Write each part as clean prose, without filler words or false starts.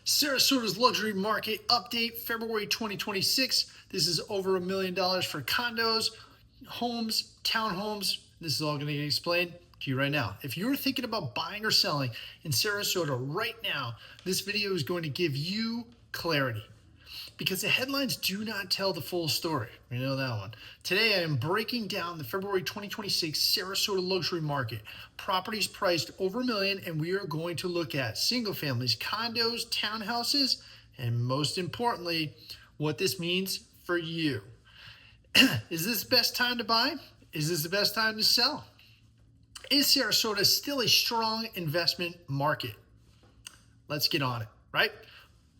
Sarasota's luxury market update, February 2026. This is over $1 million for condos, homes, townhomes. This is all going to get explained to you right now. If you're thinking about buying or selling in Sarasota right now, this video is going to give you clarity, because the headlines do not tell the full story. We know that one. Today, I am breaking down the February 2026 Sarasota luxury market. Properties priced over $1 million, and we are going to look at single families, condos, townhouses, and most importantly, what this means for you. Is this the best time to buy? Is this the best time to sell? Is Sarasota still a strong investment market? Let's get on it, right?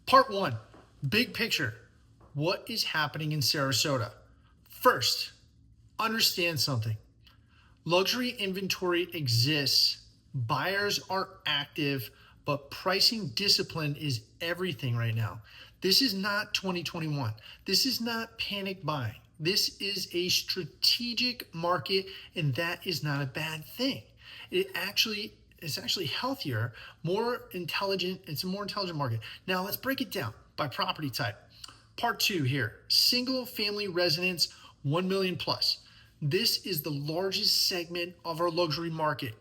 Part one. Big picture, what is happening in Sarasota? First, understand something. Luxury inventory exists, buyers are active, but pricing discipline is everything right now. This is not 2021. This is not panic buying. This is a strategic market, and that is not a bad thing. It's actually healthier, more intelligent. It's a more intelligent market. Now let's break it down by property type. Part two here, single family residence, 1 million plus. This is the largest segment of our luxury market.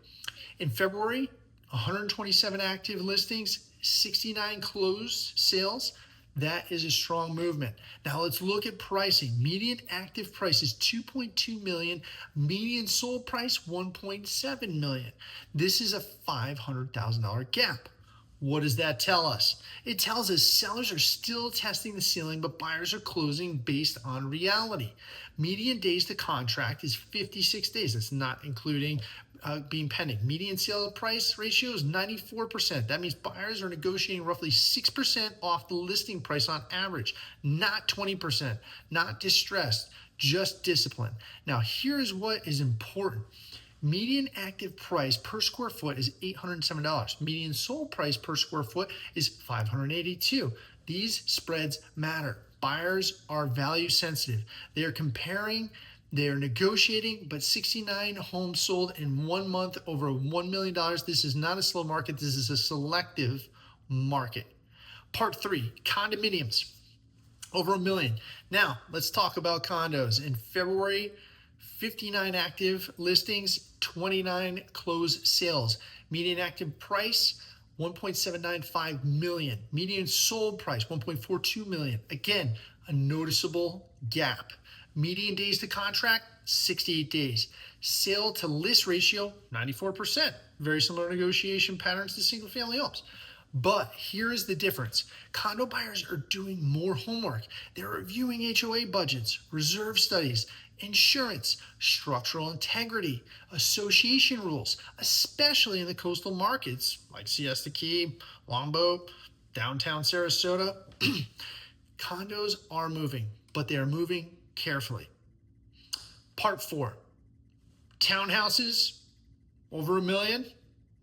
In February, 127 active listings, 69 closed sales. That is a strong movement. Now let's look at pricing. Median active price is 2.2 million. Median sold price, 1.7 million. This is a $500,000 gap. What does that tell us? It tells us sellers are still testing the ceiling, but buyers are closing based on reality. Median days to contract is 56 days. That's not including being pending. Median sale price ratio is 94%. That means buyers are negotiating roughly 6% off the listing price on average, not 20%, not distressed, just discipline. Now, here's what is important. Median active price per square foot is $807. Median sold price per square foot is $582. These spreads matter. Buyers are value sensitive. They are comparing, they are negotiating, but 69 homes sold in 1 month over $1 million. This is not a slow market. This is a selective market. Part three, condominiums, over $1 million. Now, let's talk about condos. In February, 59 active listings, 29 closed sales. Median active price, 1.795 million. Median sold price, 1.42 million. Again, a noticeable gap. Median days to contract, 68 days. Sale to list ratio, 94%. Very similar negotiation patterns to single family homes. But here is the difference. Condo buyers are doing more homework. They're reviewing HOA budgets, reserve studies, insurance, structural integrity, association rules, especially in the coastal markets like Siesta, Longboat, downtown Sarasota. Condos are moving, but they are moving carefully. Part four, townhouses, over $1 million.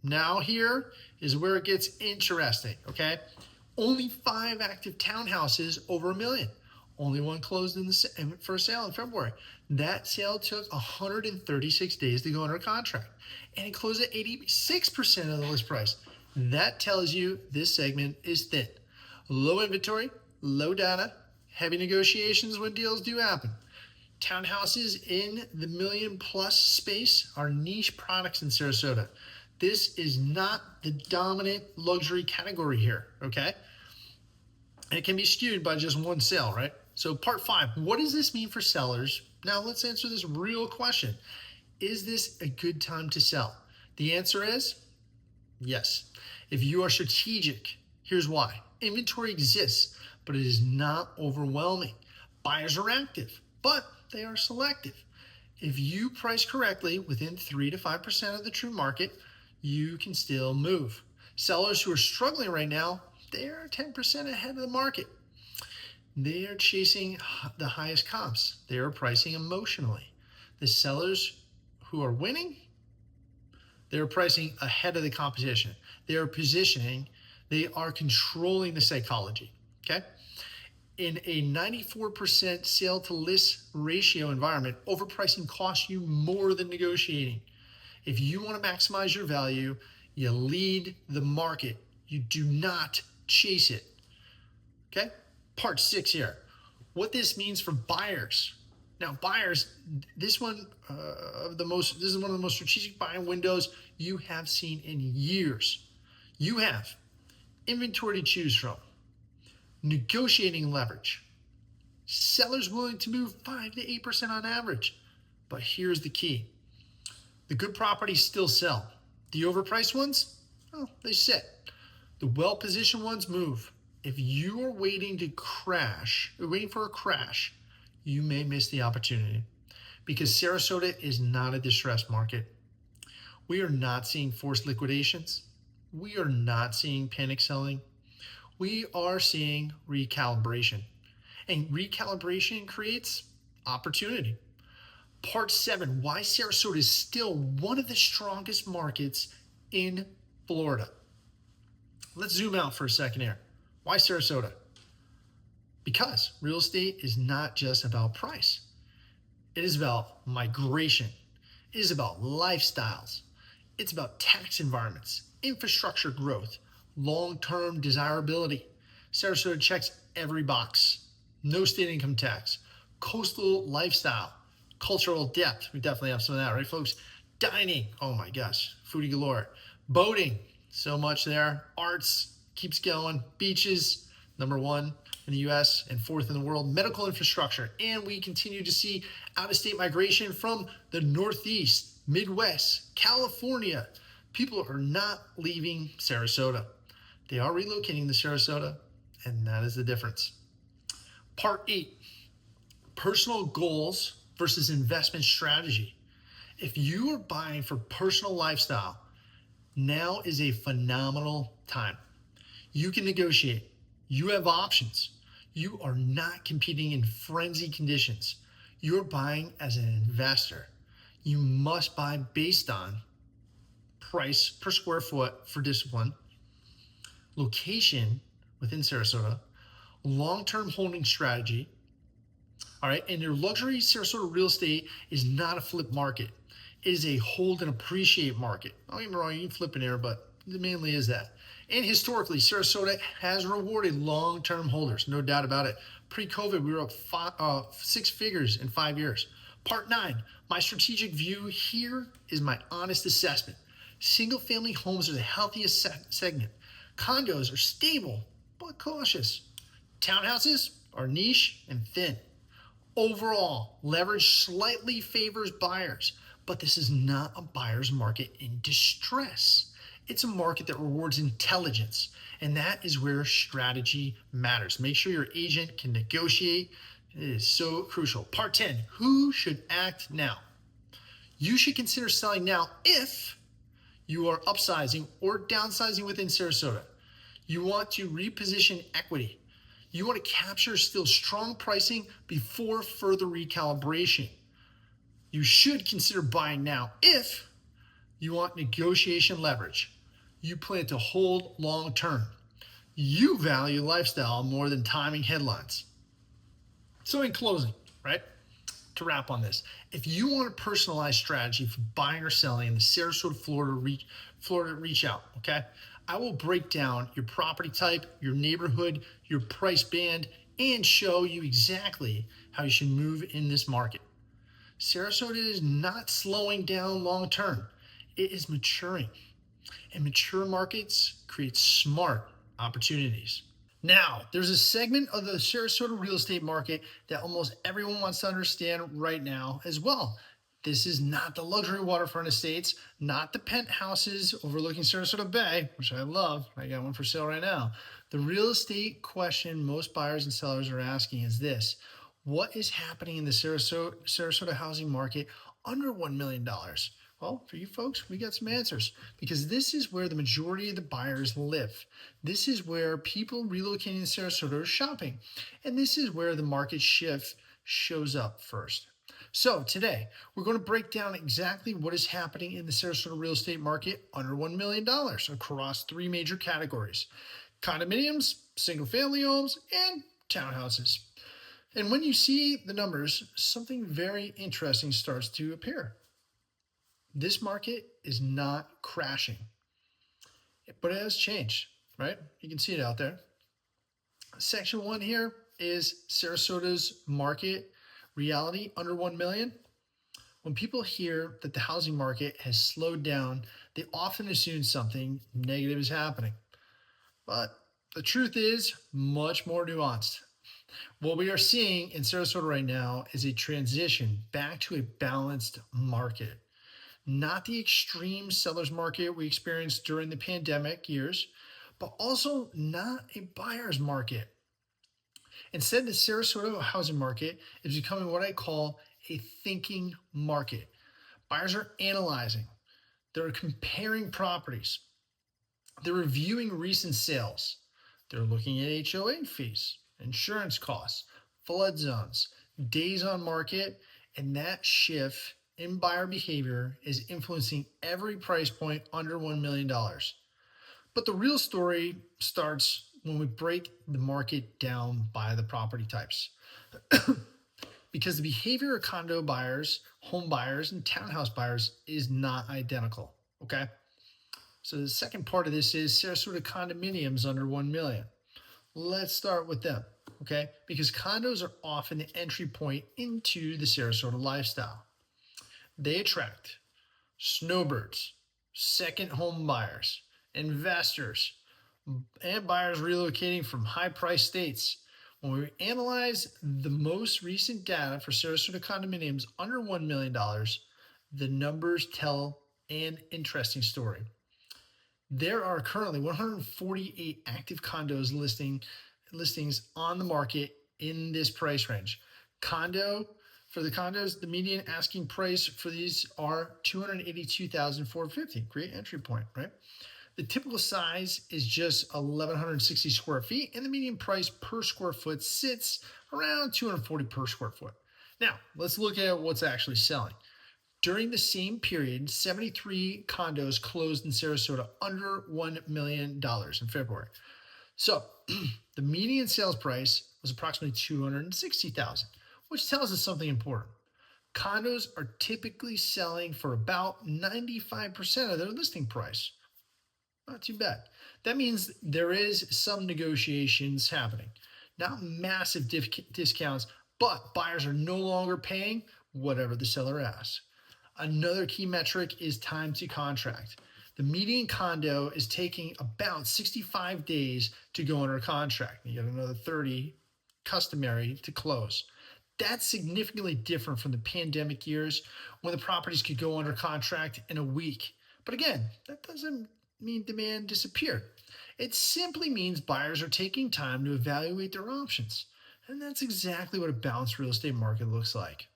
Now here is where it gets interesting, okay? Only 5 active townhouses over $1 million. Only one closed for sale in February. That sale took 136 days to go under contract, and it closed at 86% of the list price. That tells you this segment is thin. Low inventory, low data, heavy negotiations when deals do happen. Townhouses in the $1 million plus space are niche products in Sarasota. This is not the dominant luxury category here, okay? And it can be skewed by just one sale, right? So part five, what does this mean for sellers? Now let's answer this real question. Is this a good time to sell? The answer is yes. If you are strategic, here's why. Inventory exists, but it is not overwhelming. Buyers are active, but they are selective. If you price correctly within 3 to 5% of the true market, you can still move. Sellers who are struggling right now, they are 10% ahead of the market. They are chasing the highest comps. They are pricing emotionally. The sellers who are winning, they're pricing ahead of the competition. They are positioning, they are controlling the psychology, okay? In a 94% sale to list ratio environment, overpricing costs you more than negotiating. If you want to maximize your value, you lead the market. You do not chase it. Okay, part 6 here. What this means for buyers. Now, buyers, this is one of the most strategic buying windows you have seen in years. You have inventory to choose from, negotiating leverage, sellers willing to move 5 to 8% on average. But here's the key: the good properties still sell. The overpriced ones, well, they sit. The well-positioned ones move. If you are waiting for a crash, you may miss the opportunity, because Sarasota is not a distressed market. We are not seeing forced liquidations. We are not seeing panic selling. We are seeing recalibration. And recalibration creates opportunity. Part 7, why Sarasota is still one of the strongest markets in Florida. Let's zoom out for a second here. Why Sarasota? Because real estate is not just about price. It is about migration. It is about lifestyles. It's about tax environments, infrastructure growth, long-term desirability. Sarasota checks every box. No state income tax, coastal lifestyle, cultural depth. We definitely have some of that, right, folks? Dining, oh my gosh, foodie galore. Boating, so much there. Arts, keeps going. Beaches, #1 in the US and 4th in the world. Medical infrastructure, and we continue to see out-of-state migration from the Northeast, Midwest, California. People are not leaving Sarasota. They are relocating to Sarasota, and that is the difference. Part 8, personal goals versus investment strategy. If you are buying for personal lifestyle, now is a phenomenal time. You can negotiate. You have options. You are not competing in frenzy conditions. You're buying as an investor. You must buy based on price per square foot for discipline, location within Sarasota, long-term holding strategy. All right, and your luxury Sarasota real estate is not a flip market. It is a hold and appreciate market. Don't get me wrong, you can flip in there, but it mainly is that. And historically, Sarasota has rewarded long-term holders, no doubt about it. Pre-COVID, we were up 6 figures in 5 years. Part 9, my strategic view here is my honest assessment. Single-family homes are the healthiest segment. Condos are stable, but cautious. Townhouses are niche and thin. Overall, leverage slightly favors buyers, but this is not a buyer's market in distress. It's a market that rewards intelligence, and that is where strategy matters. Make sure your agent can negotiate. It is so crucial. Part 10, who should act now? You should consider selling now if you are upsizing or downsizing within Sarasota. You want to reposition equity. You want to capture still strong pricing before further recalibration. You should consider buying now if you want negotiation leverage. You plan to hold long term. You value lifestyle more than timing headlines. So in closing, right, to wrap on this, if you want a personalized strategy for buying or selling in the Sarasota, Florida, reach out, okay? I will break down your property type, your neighborhood, your price band, and show you exactly how you should move in this market. Sarasota is not slowing down long term. It is maturing. And mature markets create smart opportunities. Now, there's a segment of the Sarasota real estate market that almost everyone wants to understand right now as well. This is not the luxury waterfront estates, not the penthouses overlooking Sarasota Bay, which I love. I got one for sale right now. The real estate question most buyers and sellers are asking is this: what is happening in the Sarasota housing market under $1 million? Well, for you folks, we got some answers, because this is where the majority of the buyers live. This is where people relocating to Sarasota are shopping. And this is where the market shift shows up first. So today, we're going to break down exactly what is happening in the Sarasota real estate market under $1 million across 3 major categories: condominiums, single-family homes, and townhouses. And when you see the numbers, something very interesting starts to appear. This market is not crashing, but it has changed, right? You can see it out there. Section 1 here is Sarasota's market reality under 1 million. When people hear that the housing market has slowed down, they often assume something negative is happening. But the truth is much more nuanced. What we are seeing in Sarasota right now is a transition back to a balanced market, not the extreme seller's market we experienced during the pandemic years, but also not a buyer's market. Instead, the Sarasota housing market is becoming what I call a thinking market. Buyers are analyzing, they're comparing properties, they're reviewing recent sales, they're looking at HOA fees, insurance costs, flood zones, days on market, and that shift in buyer behavior is influencing every price point under $1 million. But the real story starts when we break the market down by the property types. Because the behavior of condo buyers, home buyers, and townhouse buyers is not identical. Okay. So the second part of this is Sarasota condominiums under 1 million. Let's start with them. Okay. Because condos are often the entry point into the Sarasota lifestyle. They attract snowbirds, second home buyers, investors, and buyers relocating from high price states. When we analyze the most recent data for Sarasota condominiums under $1 million, the numbers tell an interesting story. There are currently 148 active condos listings on the market in this price range. For the condos, the median asking price for these are $282,450. Great entry point, right? The typical size is just 1,160 square feet, and the median price per square foot sits around $240 per square foot. Now, let's look at what's actually selling. During the same period, 73 condos closed in Sarasota under $1 million in February. So the median sales price was approximately $260,000, which tells us something important. Condos are typically selling for about 95% of their listing price. Not too bad. That means there is some negotiations happening. Not massive discounts, but buyers are no longer paying whatever the seller asks. Another key metric is time to contract. The median condo is taking about 65 days to go under contract. You got another 30 customary to close. That's significantly different from the pandemic years when the properties could go under contract in a week. But again, that doesn't mean demand disappeared. It simply means buyers are taking time to evaluate their options. And that's exactly what a balanced real estate market looks like.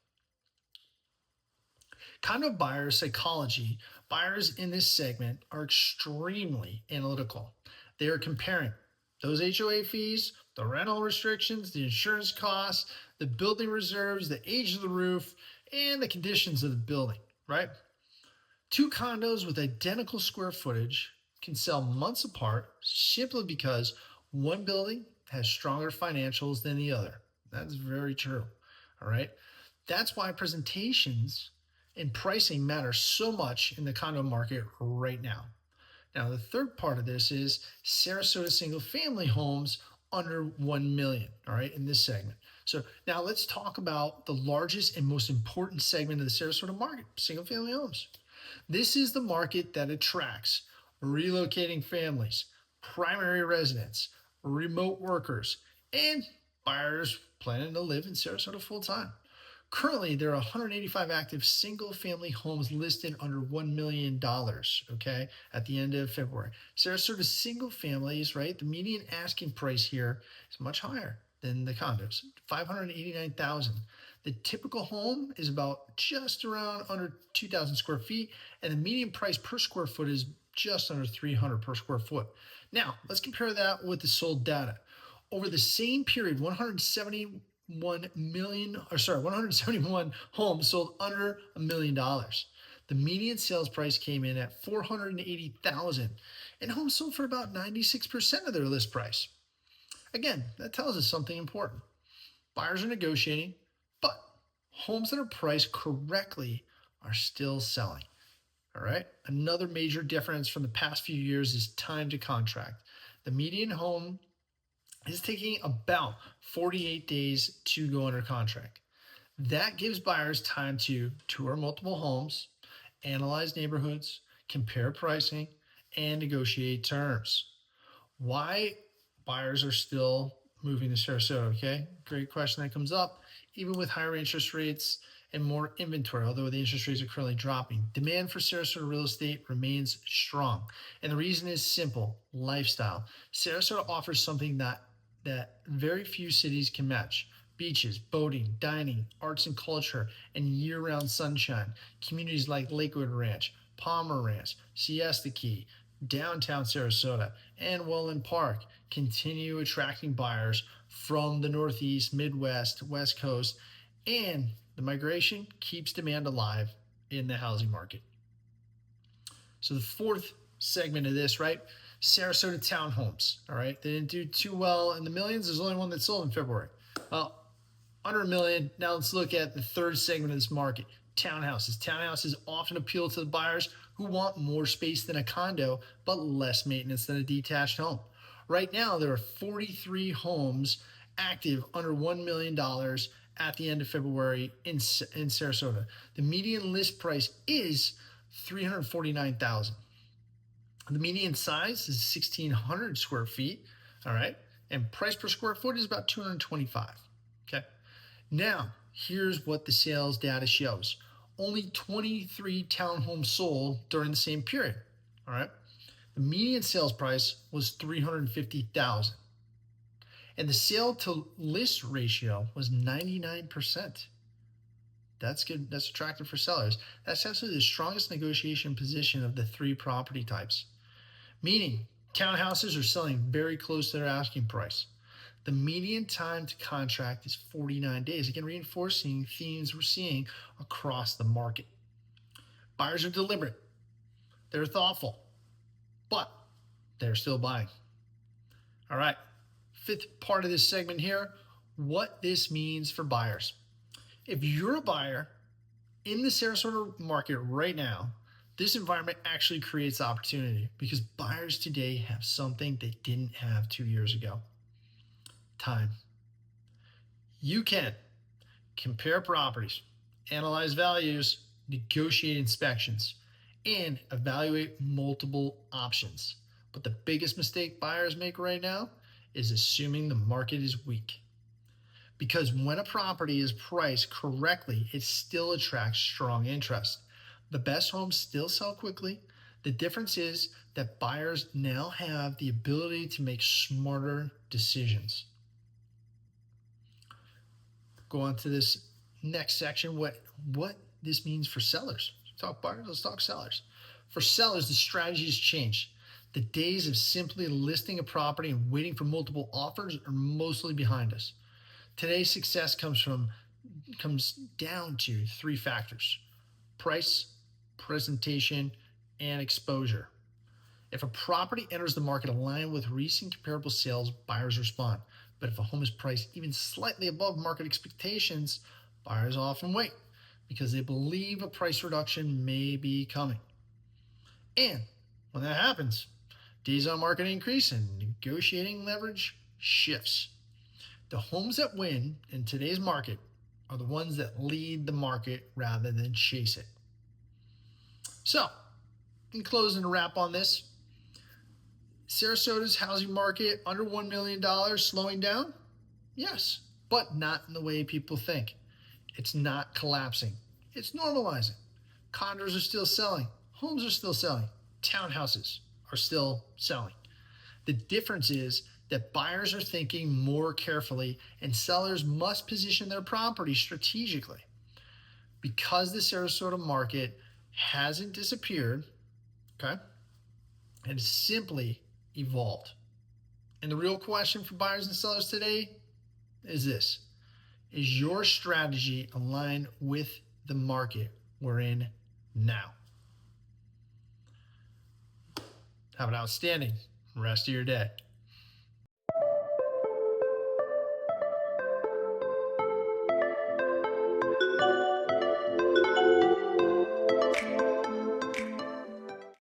Condo buyer psychology, buyers in this segment are extremely analytical. They are comparing those HOA fees, the rental restrictions, the insurance costs, the building reserves, the age of the roof, and the conditions of the building, right? Two condos with identical square footage can sell months apart simply because one building has stronger financials than the other. That's very true. All right. That's why presentations and pricing matter so much in the condo market right now. Now, the third part of this is Sarasota single family homes under 1 million, all right, in this segment. So now let's talk about the largest and most important segment of the Sarasota market, single family homes. This is the market that attracts relocating families, primary residents, remote workers, and buyers planning to live in Sarasota full time. Currently, there are 185 active single-family homes listed under $1 million, okay, at the end of February. Sarasota single families, right, the median asking price here is much higher than the condos, $589,000. The typical home is about just around under 2,000 square feet, and the median price per square foot is just under $300 per square foot. Now, let's compare that with the sold data. Over the same period, 171 homes sold under $1 million. The median sales price came in at $480,000, and homes sold for about 96% of their list price. Again, that tells us something important. Buyers are negotiating, but homes that are priced correctly are still selling. All right. Another major difference from the past few years is time to contract. The median home It's taking about 48 days to go under contract. That gives buyers time to tour multiple homes, analyze neighborhoods, compare pricing, and negotiate terms. Why buyers are still moving to Sarasota? Okay, great question that comes up. Even with higher interest rates and more inventory, although the interest rates are currently dropping, demand for Sarasota real estate remains strong. And the reason is simple: lifestyle. Sarasota offers something that very few cities can match: beaches, boating, dining, arts and culture, and year-round sunshine. Communities like Lakewood Ranch, Palmer Ranch, Siesta Key, downtown Sarasota, and Woodland Park continue attracting buyers from the Northeast, Midwest, West Coast, and the migration keeps demand alive in the housing market. So the fourth segment of this, right? Sarasota Townhomes. All right, they didn't do too well in the millions. There's only one that sold in February. Well, under a million. Now let's look at the third segment of this market: townhouses. Townhouses often appeal to the buyers who want more space than a condo, but less maintenance than a detached home. Right now, there are 43 homes active under $1 million at the end of February in Sarasota. The median list price is $349,000. The median size is 1,600 square feet. All right, and price per square foot is about $225. Okay. Now, here's what the sales data shows. Only 23 townhomes sold during the same period. All right. The median sales price was $350,000. And the sale to list ratio was 99%. That's good. That's attractive for sellers. That's actually the strongest negotiation position of the three property types. Meaning, townhouses are selling very close to their asking price. The median time to contract is 49 days, again, reinforcing themes we're seeing across the market. Buyers are deliberate, they're thoughtful, but they're still buying. All right, fifth part of this segment here: what this means for buyers. If you're a buyer in the Sarasota market right now, this environment actually creates opportunity because buyers today have something they didn't have 2 years ago: time. You can compare properties, analyze values, negotiate inspections, and evaluate multiple options. But the biggest mistake buyers make right now is assuming the market is weak. Because when a property is priced correctly, it still attracts strong interest. The best homes still sell quickly. The difference is that buyers now have the ability to make smarter decisions. Go on to this next section, what this means for sellers. Talk buyers, let's talk sellers. For sellers, the strategy has changed. The days of simply listing a property and waiting for multiple offers are mostly behind us. Today's success comes down to three factors: price, presentation, and exposure. If a property enters the market aligned with recent comparable sales, buyers respond. But if a home is priced even slightly above market expectations, buyers often wait because they believe a price reduction may be coming. And when that happens, days on market increase and negotiating leverage shifts. The homes that win in today's market are the ones that lead the market rather than chase it. So, in closing, to wrap on this, Sarasota's housing market under $1 million slowing down? Yes, but not in the way people think. It's not collapsing. It's normalizing. Condos are still selling. Homes are still selling. Townhouses are still selling. The difference is that buyers are thinking more carefully and sellers must position their property strategically. Because the Sarasota market hasn't disappeared, okay, it has simply evolved. And the real question for buyers and sellers today is this: is your strategy aligned with the market we're in now? Have an outstanding rest of your day.